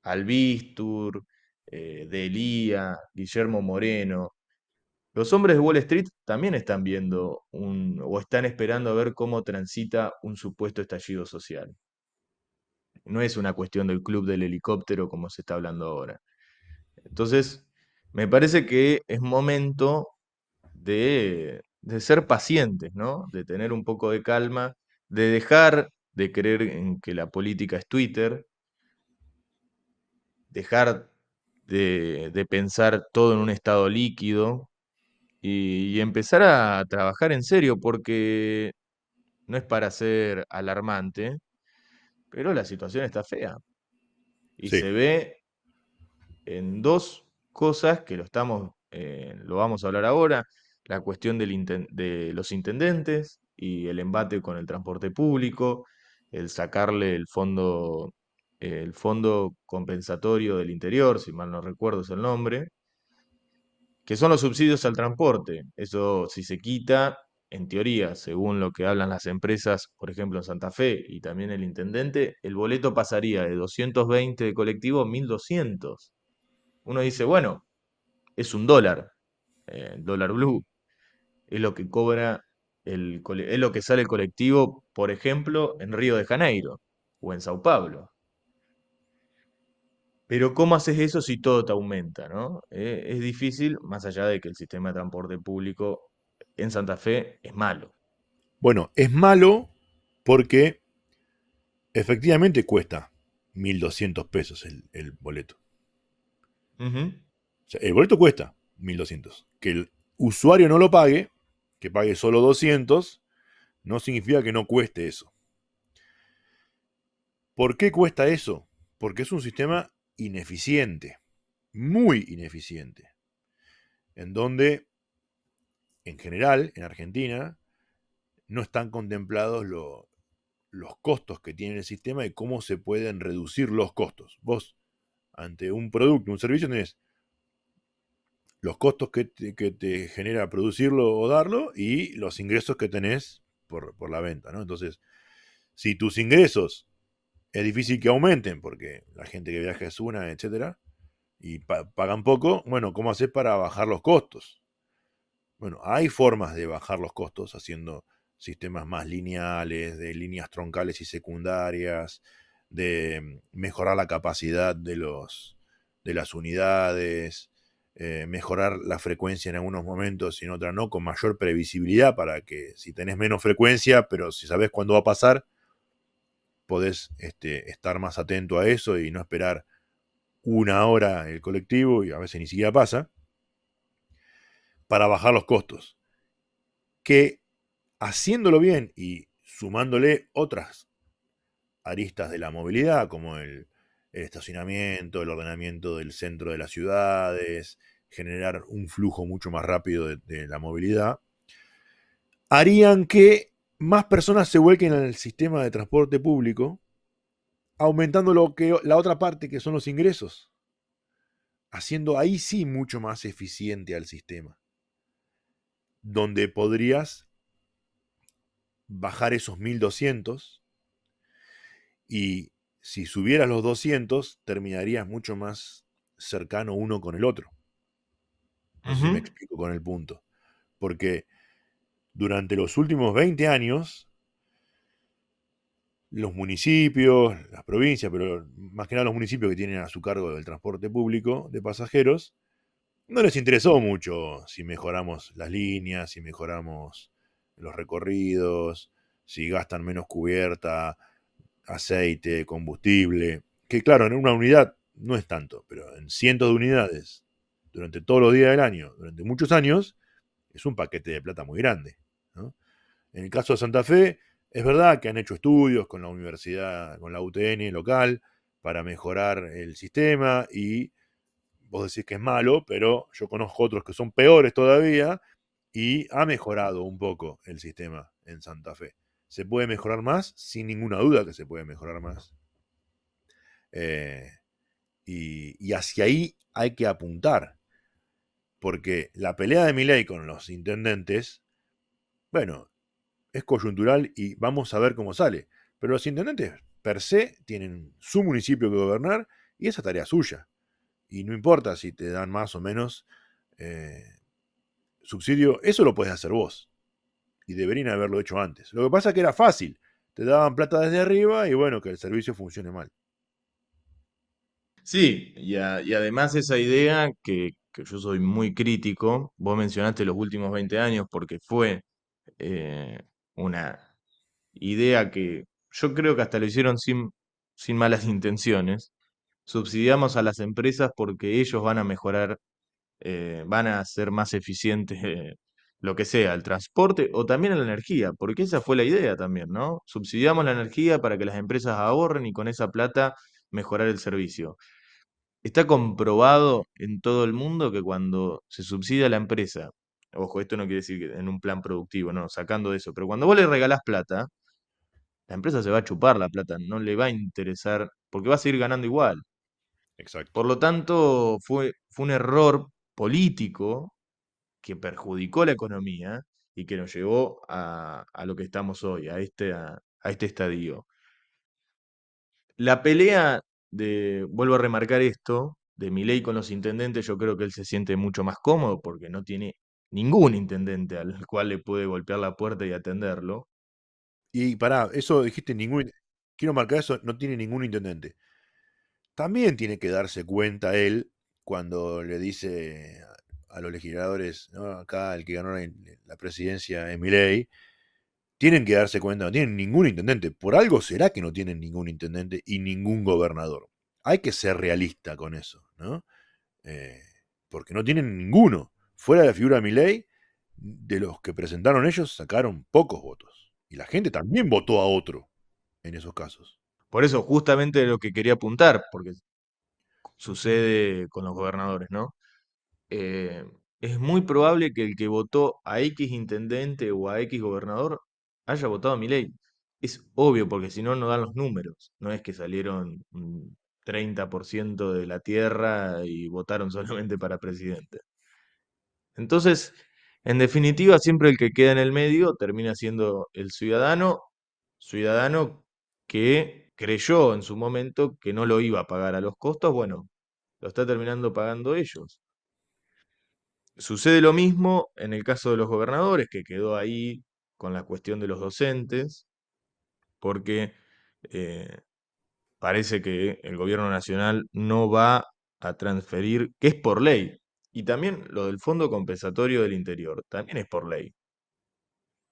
Albistur, Delía, Guillermo Moreno. Los hombres de Wall Street también están viendo o están esperando a ver cómo transita un supuesto estallido social. No es una cuestión del club del helicóptero como se está hablando ahora. Entonces, me parece que es momento de ser pacientes, ¿no? De tener un poco de calma, de dejar de creer en que la política es Twitter, dejar de pensar todo en un estado líquido y empezar a trabajar en serio, porque no es para ser alarmante, pero la situación está fea y Sí, se ve en dos cosas que lo vamos a hablar ahora, la cuestión de los intendentes y el embate con el transporte público, el sacarle el fondo compensatorio del interior, si mal no recuerdo es el nombre, que son los subsidios al transporte. Eso si se quita, en teoría, según lo que hablan las empresas, por ejemplo en Santa Fe y también el intendente, el boleto pasaría de 220 de colectivo a 1.200. Uno dice, bueno, es un dólar, el dólar blue, es lo que cobra. Es lo que sale el colectivo, por ejemplo, en Río de Janeiro o en Sao Paulo. Pero ¿cómo haces eso si todo te aumenta, ¿no? Es difícil, más allá de que el sistema de transporte público en Santa Fe es malo. Bueno, es malo porque efectivamente cuesta 1.200 pesos el boleto. Ujú, O sea, el boleto cuesta 1.200. Que el usuario no lo pague, que pague solo 200, no significa que no cueste eso. ¿Por qué cuesta eso? Porque es un sistema ineficiente, muy ineficiente, en donde, en general, en Argentina, no están contemplados los costos que tiene el sistema y cómo se pueden reducir los costos. Vos, ante un producto, un servicio, tenés los costos que te genera producirlo o darlo y los ingresos que tenés por la venta, ¿no? Entonces, si tus ingresos es difícil que aumenten porque la gente que viaja es una, etcétera, y pagan poco, bueno, ¿cómo haces para bajar los costos? Bueno, hay formas de bajar los costos haciendo sistemas más lineales, de líneas troncales y secundarias, de mejorar la capacidad de las unidades, mejorar la frecuencia en algunos momentos y en otras no, con mayor previsibilidad para que si tenés menos frecuencia, pero si sabés cuándo va a pasar, podés estar más atento a eso y no esperar una hora el colectivo y a veces ni siquiera pasa, para bajar los costos. Que haciéndolo bien y sumándole otras aristas de la movilidad, como el estacionamiento, el ordenamiento del centro de las ciudades, generar un flujo mucho más rápido de la movilidad, harían que más personas se vuelquen al sistema de transporte público, aumentando la otra parte que son los ingresos, haciendo ahí sí mucho más eficiente al sistema, donde podrías bajar esos 1.200 y si subieras los 200 terminarías mucho más cercano uno con el otro. No sé si me ujú, explico con el punto. Porque durante los últimos 20 años, los municipios, las provincias, pero más que nada los municipios que tienen a su cargo el transporte público de pasajeros, no les interesó mucho si mejoramos las líneas, si mejoramos los recorridos, si gastan menos cubierta, aceite, combustible, que claro, en una unidad no es tanto, pero en cientos de unidades durante todos los días del año, durante muchos años, es un paquete de plata muy grande, ¿no? En el caso de Santa Fe, es verdad que han hecho estudios con la universidad, con la UTN local, para mejorar el sistema y vos decís que es malo, pero yo conozco otros que son peores todavía y ha mejorado un poco el sistema en Santa Fe. ¿Se puede mejorar más? Sin ninguna duda que se puede mejorar más. Eh, y hacia ahí hay que apuntar, porque la pelea de Milei con los intendentes, bueno, es coyuntural y vamos a ver cómo sale. Pero los intendentes per se tienen su municipio que gobernar y esa tarea suya. Y no importa si te dan más o menos eh, subsidio, eso lo puedes hacer vos. Y deberían haberlo hecho antes. Lo que pasa es que era fácil. Te daban plata desde arriba y bueno, que el servicio funcione mal. sí, y además esa idea que yo soy muy crítico, vos mencionaste los últimos 20 años porque fue eh, una idea que yo creo que hasta lo hicieron sin malas intenciones. Subsidiamos a las empresas porque ellos van a mejorar, van a hacer más eficientes lo que sea, el transporte o también la energía, porque esa fue la idea también, ¿no? Subsidiamos la energía para que las empresas ahorren y con esa plata mejorar el servicio. Está comprobado en todo el mundo que cuando se subsidia a la empresa, ojo, esto no quiere decir que en un plan productivo, no, sacando de eso, pero cuando vos le regalás plata, la empresa se va a chupar la plata, no le va a interesar, porque va a seguir ganando igual. Exacto. Por lo tanto, fue un error político que perjudicó la economía y que nos llevó a lo que estamos hoy, a este estadio. La pelea vuelvo a remarcar esto, de Milei con los intendentes, yo creo que él se siente mucho más cómodo porque no tiene ningún intendente al cual le puede golpear la puerta y atenderlo. Y pará, eso dijiste quiero marcar eso, no tiene ningún intendente. También tiene que darse cuenta él cuando le dice a los legisladores, ¿no? Acá el que ganó la presidencia es Milei, tienen que darse cuenta, no tienen ningún intendente. Por algo será que no tienen ningún intendente y ningún gobernador. Hay que ser realista con eso, ¿no? Eh, porque no tienen ninguno. Fuera de la figura de Milei, de los que presentaron ellos, sacaron pocos votos. Y la gente también votó a otro en esos casos. Por eso, justamente lo que quería apuntar, porque sucede con los gobernadores, ¿no? eh, es muy probable que el que votó a X intendente o a X gobernador haya votado a Milei. Es obvio, porque si no, no dan los números. No es que salieron un 30% de la tierra y votaron solamente para presidente. Entonces, en definitiva, siempre el que queda en el medio termina siendo el ciudadano que creyó en su momento que no lo iba a pagar a los costos, bueno, lo está terminando pagando ellos. Sucede lo mismo en el caso de los gobernadores, que quedó ahí con la cuestión de los docentes, porque eh, parece que el gobierno nacional no va a transferir, que es por ley, y también lo del Fondo Compensatorio del Interior, también es por ley.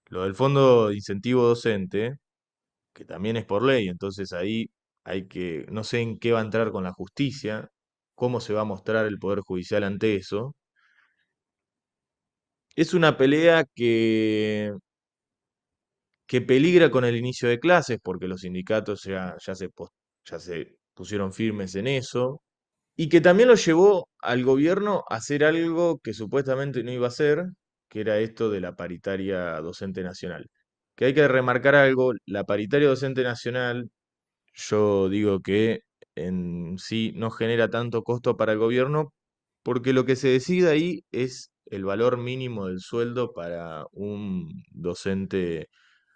Lo del Fondo de Incentivo Docente, que también es por ley, entonces ahí hay que, no sé en qué va a entrar con la justicia, cómo se va a mostrar el Poder Judicial ante eso. Es una pelea que peligra con el inicio de clases, porque los sindicatos ya se pusieron firmes en eso, y que también lo llevó al gobierno a hacer algo que supuestamente no iba a hacer, que era esto de la paritaria docente nacional. Que hay que remarcar algo, la paritaria docente nacional, yo digo que en sí no genera tanto costo para el gobierno, porque lo que se decide ahí es el valor mínimo del sueldo para un docente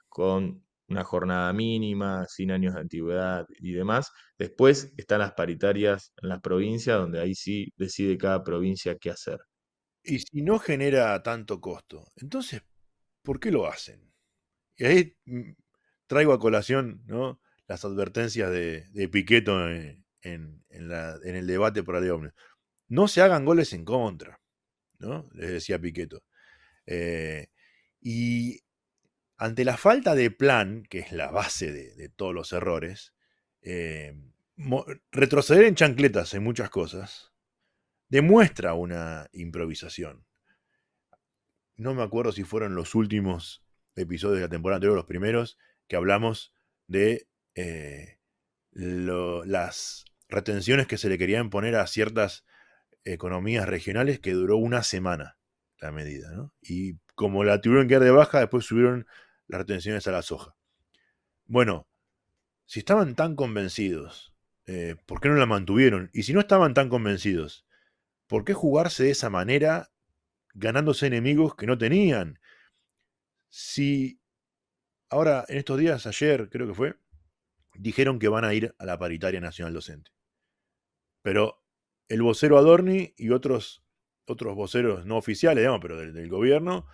con una jornada mínima, sin años de antigüedad y demás. Después están las paritarias en las provincias, donde ahí sí decide cada provincia qué hacer. Y si no genera tanto costo, entonces, ¿por qué lo hacen? Y ahí traigo a colación, ¿no?, las advertencias de Piqueto en el debate por la ley ómnibus. No se hagan goles en contra, ¿no?, les decía Piqueto. Eh, y ante la falta de plan, que es la base de todos los errores, eh, retroceder en chancletas en muchas cosas demuestra una improvisación. No me acuerdo si fueron los últimos episodios de la temporada anterior, los primeros, que hablamos de las retenciones que se le querían poner a ciertas economías regionales, que duró una semana la medida, ¿no? Y como la tuvieron que dar de baja, después subieron las retenciones a la soja. Bueno, si estaban tan convencidos, ¿por qué no la mantuvieron? Y si no estaban tan convencidos, ¿por qué jugarse de esa manera ganándose enemigos que no tenían? Si ahora, en estos días, ayer creo que fue, dijeron que van a ir a la paritaria nacional docente. Pero el vocero Adorni y otros voceros no oficiales, digamos, pero del gobierno,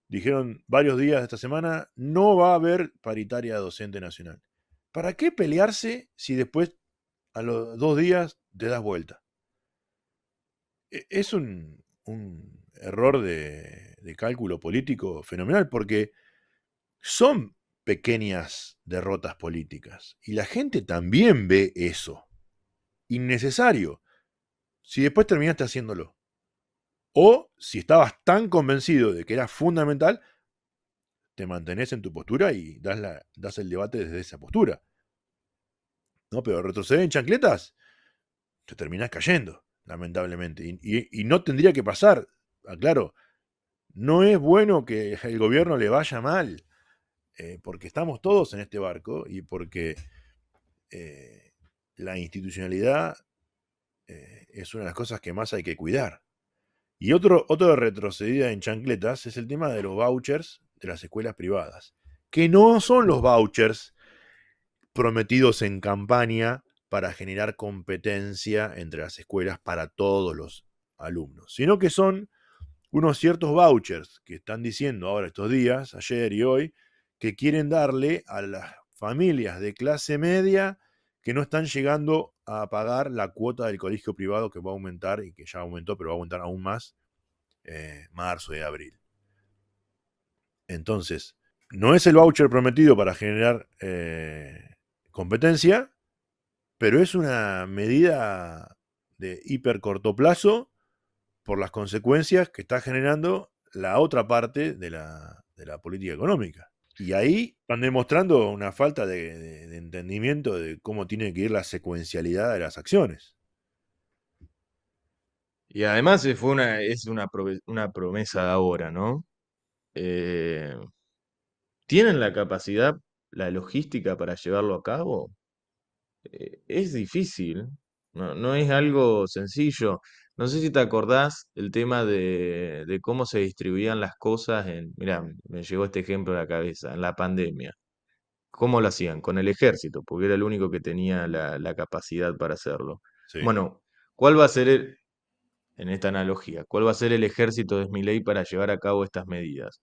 dijeron varios días de esta semana, no va a haber paritaria docente nacional. ¿Para qué pelearse si después a los 2 días te das vuelta? Es un error de cálculo político fenomenal, porque son pequeñas derrotas políticas y la gente también ve eso. Innecesario. Si después terminaste haciéndolo. O si estabas tan convencido de que era fundamental, te mantenés en tu postura y das el debate desde esa postura. ¿No? Pero retroceder en chancletas, te terminás cayendo, lamentablemente. Y no tendría que pasar. Aclaro, no es bueno que el gobierno le vaya mal, porque estamos todos en este barco y porque la institucionalidad es una de las cosas que más hay que cuidar. Y otro retrocedida en chancletas es el tema de los vouchers de las escuelas privadas, que no son los vouchers prometidos en campaña para generar competencia entre las escuelas para todos los alumnos, sino que son unos ciertos vouchers que están diciendo ahora estos días, ayer y hoy, que quieren darle a las familias de clase media que no están llegando a pagar la cuota del colegio privado que va a aumentar y que ya aumentó, pero va a aumentar aún más marzo y abril. Entonces, no es el voucher prometido para generar competencia, pero es una medida de hiper corto plazo por las consecuencias que está generando la otra parte de la política económica. Y ahí están demostrando una falta de entendimiento de cómo tiene que ir la secuencialidad de las acciones. Y además es una promesa de ahora, ¿no? Eh, ¿Tienen la capacidad, la logística para llevarlo a cabo? Es difícil, no es algo sencillo. No sé si te acordás el tema de cómo se distribuían las cosas mirá, me llegó este ejemplo a la cabeza, en la pandemia. ¿Cómo lo hacían? Con el ejército, porque era el único que tenía la capacidad para hacerlo. Sí. Bueno, ¿cuál va a ser en esta analogía, cuál va a ser el ejército de Milei para llevar a cabo estas medidas?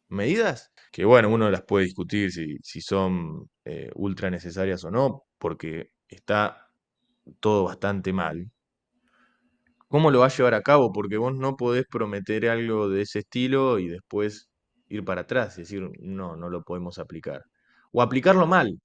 Medidas que, bueno, uno las puede discutir si son ultra necesarias o no, porque está todo bastante mal. ¿Cómo lo va a llevar a cabo? Porque vos no podés prometer algo de ese estilo y después ir para atrás y decir, no, no lo podemos aplicar. O aplicarlo mal,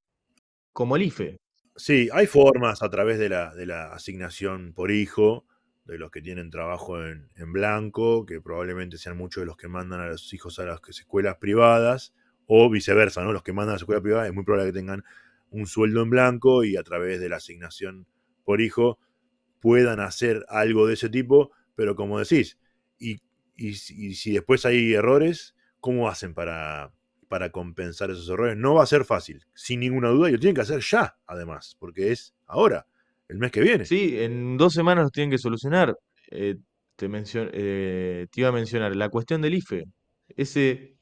como el IFE. Sí, hay formas a través de la asignación por hijo, de los que tienen trabajo en blanco, que probablemente sean muchos de los que mandan a los hijos a las escuelas privadas, o viceversa, ¿no? Los que mandan a la escuela privada es muy probable que tengan un sueldo en blanco y a través de la asignación por hijo puedan hacer algo de ese tipo, pero como decís, y, y si después hay errores, ¿cómo hacen para compensar esos errores? No va a ser fácil, sin ninguna duda, y lo tienen que hacer ya, además, porque es ahora, el mes que viene. Sí, en 2 semanas los tienen que solucionar. Eh, te iba a mencionar la cuestión del IFE. Ese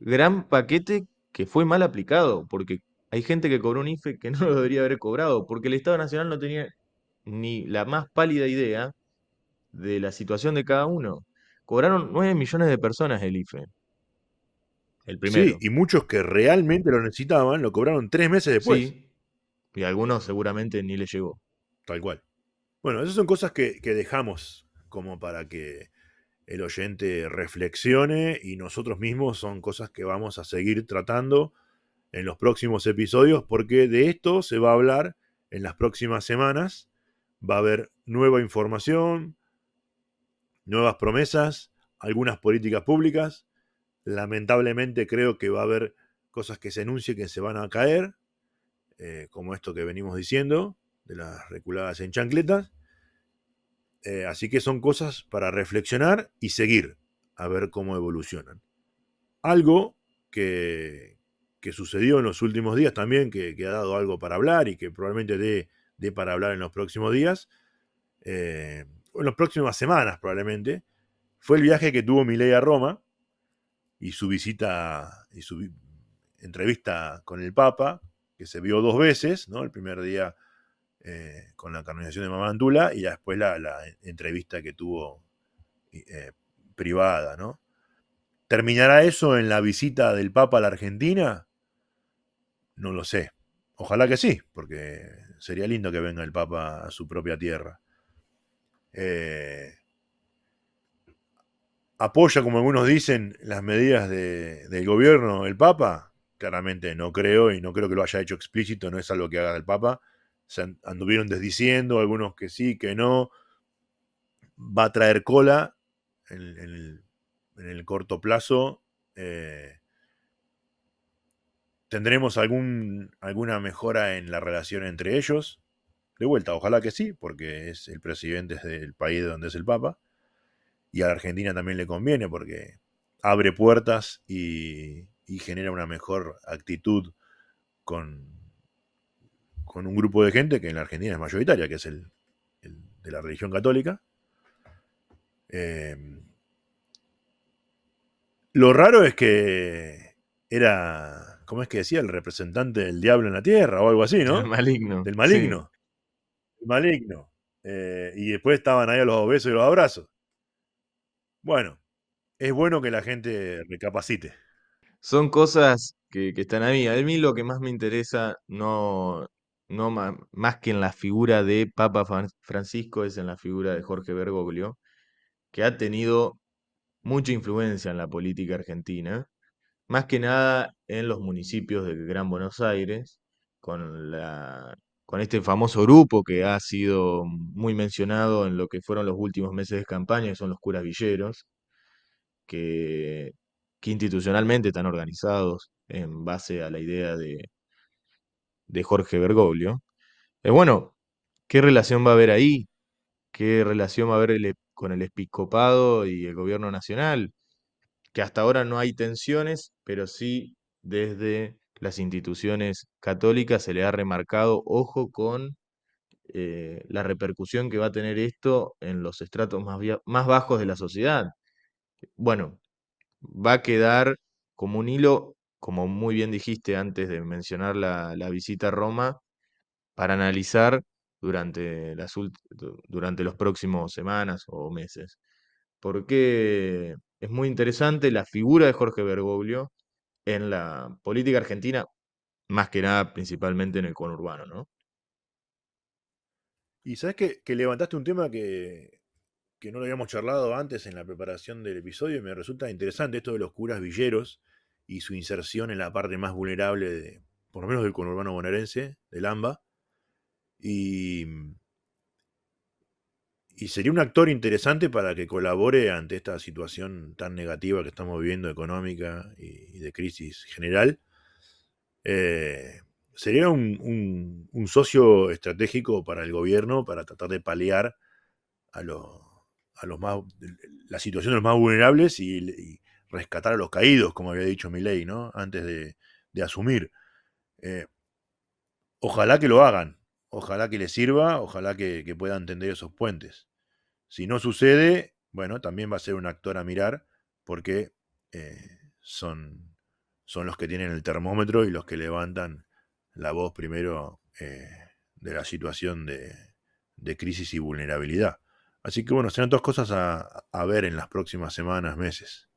gran paquete que fue mal aplicado, porque hay gente que cobró un IFE que no lo debería haber cobrado, porque el Estado Nacional no tenía ni la más pálida idea de la situación de cada uno. Cobraron 9 millones de personas el IFE, el Sí, primero. y muchos que realmente lo necesitaban lo cobraron 3 meses después, Sí, y a algunos seguramente ni les llegó. tal cual. Bueno, esas son cosas que dejamos como para que el oyente reflexione y nosotros mismos son cosas que vamos a seguir tratando en los próximos episodios porque de esto se va a hablar en las próximas semanas. Va a haber nueva información, nuevas promesas, algunas políticas públicas. Lamentablemente creo que va a haber cosas que se anuncien que se van a caer, como esto que venimos diciendo, de las reculadas en chancletas. Así que son cosas para reflexionar y seguir a ver cómo evolucionan. Algo que sucedió en los últimos días también, que ha dado algo para hablar y que probablemente dé para hablar en los próximos días, o en las próximas semanas probablemente, fue el viaje que tuvo Milei a Roma y su visita y su entrevista con el Papa, que se vio 2 veces, ¿no? El primer día con la canonización de Mamantula y después la entrevista que tuvo eh, privada, ¿no? ¿Terminará eso en la visita del Papa a la Argentina? No lo sé. Ojalá que sí, porque sería lindo que venga el Papa a su propia tierra. Eh, ¿Apoya, como algunos dicen, las medidas del gobierno el Papa? Claramente no creo y no creo que lo haya hecho explícito, no es algo que haga el Papa. Se anduvieron desdiciendo, algunos que sí, que no. Va a traer cola en el corto plazo. Eh, ¿Tendremos alguna mejora en la relación entre ellos? De vuelta, ojalá que sí, porque es el presidente del país donde es el Papa. Y a la Argentina también le conviene porque abre puertas y genera una mejor actitud con, con, un grupo de gente que en la Argentina es mayoritaria, que es el de la religión católica. Eh, lo raro es que era, ¿cómo es que decía? El representante del diablo en la tierra o algo así, El ¿no? maligno, Del sí. maligno. El maligno. Y después estaban ahí a los besos y los abrazos. Bueno, es bueno que la gente recapacite. Son cosas que están ahí. A mí lo que más me interesa, más que en la figura de Francisco, es en la figura de Jorge Bergoglio, que ha tenido mucha influencia en la política argentina, más que nada en los municipios del Gran Buenos Aires, con con este famoso grupo que ha sido muy mencionado en lo que fueron los últimos meses de campaña, que son los curas villeros, que, que institucionalmente están organizados en base a la idea de Jorge Bergoglio. Bueno, ¿qué relación va a haber ahí? ¿Qué relación va a haber con el episcopado y el gobierno nacional? Que hasta ahora no hay tensiones, pero sí desde las instituciones católicas se le ha remarcado, ojo con la repercusión que va a tener esto en los estratos más bajos de la sociedad. Bueno, va a quedar como un hilo, como muy bien dijiste antes de mencionar la visita a Roma, para analizar durante los próximos semanas o meses. Porque es muy interesante la figura de Jorge Bergoglio en la política argentina, más que nada, principalmente en el conurbano, ¿no? Y sabes que levantaste un tema que no lo habíamos charlado antes en la preparación del episodio y me resulta interesante esto de los curas villeros y su inserción en la parte más vulnerable de, por lo menos del conurbano bonaerense, del AMBA. Y, y sería un actor interesante para que colabore ante esta situación tan negativa que estamos viviendo económica y de crisis general. Eh, sería un socio estratégico para el gobierno para tratar de paliar a los, a los más, la situación de los más vulnerables y rescatar a los caídos, como había dicho Milei, ¿no? Antes de asumir. Eh, ojalá que lo hagan, ojalá que les sirva, ojalá que puedan tender esos puentes. Si no sucede, bueno, también va a ser un actor a mirar porque eh, son, son los que tienen el termómetro y los que levantan la voz primero de la situación de crisis y vulnerabilidad. Así que bueno, serán dos cosas a ver en las próximas semanas, meses.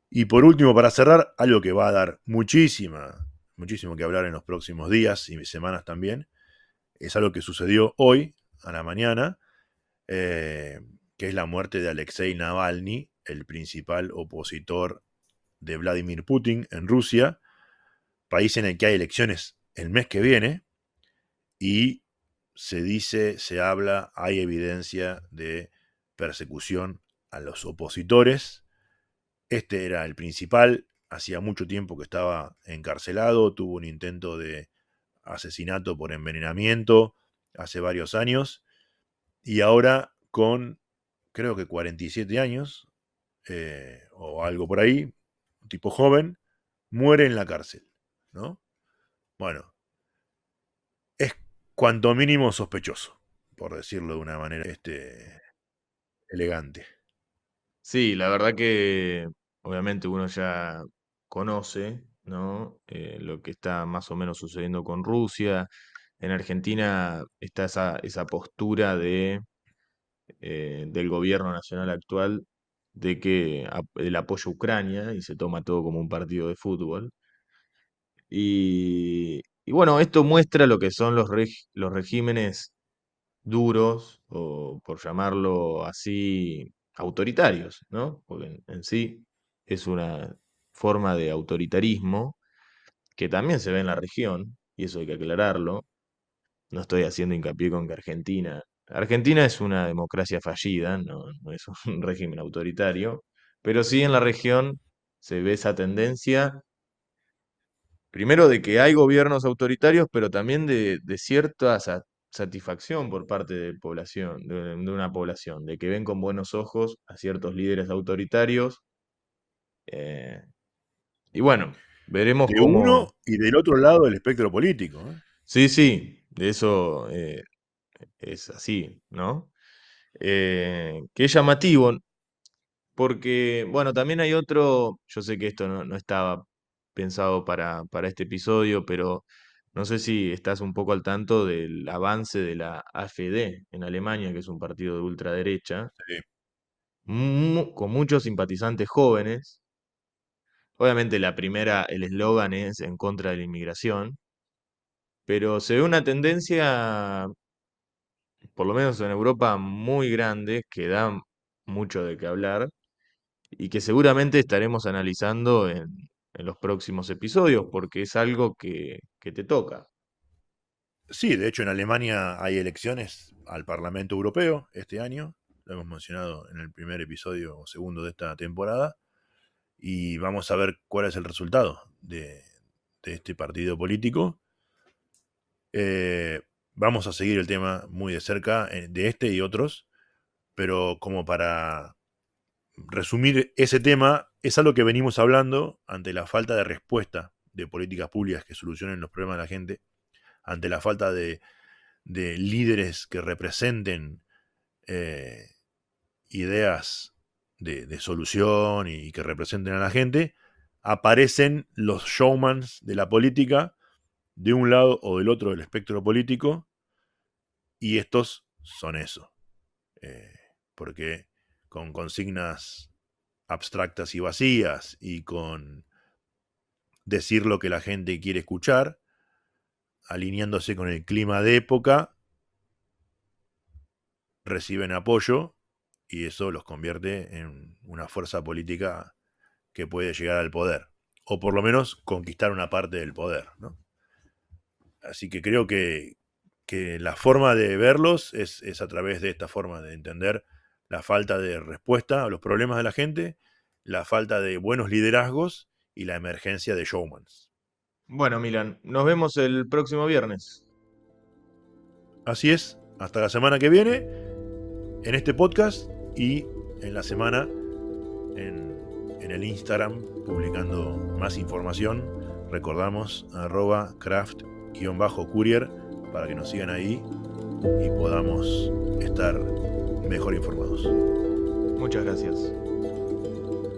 Y por último, para cerrar, algo que va a dar muchísimo que hablar en los próximos días y semanas también, es algo que sucedió hoy, a la mañana, eh, que es la muerte de Alexei Navalny, el principal opositor de Vladimir Putin en Rusia, país en el que hay elecciones el mes que viene, y se dice, se habla, hay evidencia de persecución a los opositores. Este era el principal, hacía mucho tiempo que estaba encarcelado, tuvo un intento de asesinato por envenenamiento hace varios años, y ahora con creo que 47 años, o algo por ahí, un tipo joven, muere en la cárcel, ¿no? Bueno, es cuanto mínimo sospechoso, por decirlo de una manera elegante. Sí, la verdad que obviamente uno ya conoce, ¿no? Lo que está más o menos sucediendo con Rusia. En Argentina está esa postura del gobierno nacional actual de que el apoyo a Ucrania y se toma todo como un partido de fútbol. Y bueno, esto muestra lo que son los regímenes duros, o por llamarlo así, autoritarios, ¿no? Porque en sí es una forma de autoritarismo que también se ve en la región, y eso hay que aclararlo. No estoy haciendo hincapié con que Argentina es una democracia fallida, no es un régimen autoritario, pero sí en la región se ve esa tendencia, primero de que hay gobiernos autoritarios, pero también de cierta satisfacción por parte de una población, de que ven con buenos ojos a ciertos líderes autoritarios. eh, y bueno, veremos De cómo. uno y del otro lado del espectro político, ¿eh? Sí, sí, de eso es así, ¿no? Que es llamativo, porque, bueno, también hay otro, yo sé que esto no estaba pensado para este episodio, pero no sé si estás un poco al tanto del avance de la AfD en Alemania, que es un partido de ultraderecha, Sí. con muchos simpatizantes jóvenes. Obviamente la primera, el eslogan es en contra de la inmigración, pero se ve una tendencia, por lo menos en Europa, muy grande, que da mucho de qué hablar y que seguramente estaremos analizando en los próximos episodios, porque es algo que te toca. Sí, de hecho en Alemania hay elecciones al Parlamento Europeo este año, lo hemos mencionado en el primer episodio o segundo de esta temporada, y vamos a ver cuál es el resultado de este partido político. Vamos a seguir el tema muy de cerca de este y otros, pero como para resumir ese tema, es algo que venimos hablando ante la falta de respuesta de políticas públicas que solucionen los problemas de la gente, ante la falta de líderes que representen eh, ideas de solución y que representen a la gente, aparecen los showmans de la política de un lado o del otro del espectro político, y estos son eso. Eh, porque con consignas abstractas y vacías y con decir lo que la gente quiere escuchar, alineándose con el clima de época, reciben apoyo y eso los convierte en una fuerza política que puede llegar al poder, o por lo menos conquistar una parte del poder, ¿no? Así que creo que la forma de verlos es a través de esta forma de entender la falta de respuesta a los problemas de la gente, la falta de buenos liderazgos y la emergencia de showmans. Bueno, Milan, nos vemos el próximo viernes. Así es, hasta la semana que viene en este podcast y en la semana en el Instagram publicando más información. Recordamos @craft_courier para que nos sigan ahí y podamos estar mejor informados. Muchas gracias.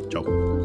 Chau.